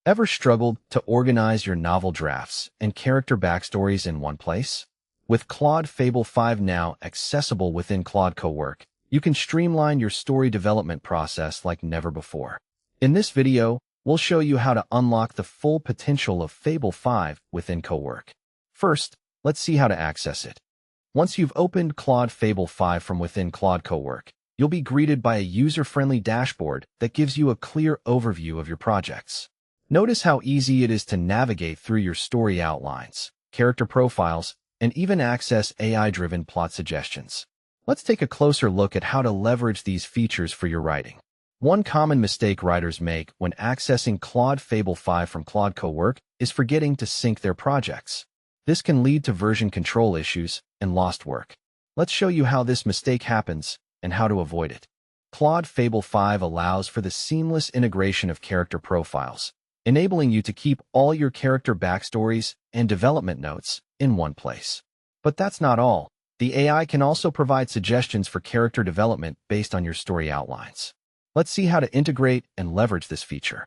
Ever struggled to organize your novel drafts and character backstories in one place? With Claude Fable 5 now accessible within Claude Cowork, you can streamline your story development process like never before. In this video, we'll show you how to unlock the full potential of Fable 5 within Cowork. First, let's see how to access it. Once you've opened Claude Fable 5 from within Claude Cowork, you'll be greeted by a user-friendly dashboard that gives you a clear overview of your projects. Notice how easy it is to navigate through your story outlines, character profiles, and even access AI-driven plot suggestions. Let's take a closer look at how to leverage these features for your writing. One common mistake writers make when accessing Claude Fable 5 from Claude Cowork is forgetting to sync their projects. This can lead to version control issues and lost work. Let's show you how this mistake happens and how to avoid it. Claude Fable 5 allows for the seamless integration of character profiles, enabling you to keep all your character backstories and development notes in one place. But that's not all. The AI can also provide suggestions for character development based on your story outlines. Let's see how to integrate and leverage this feature.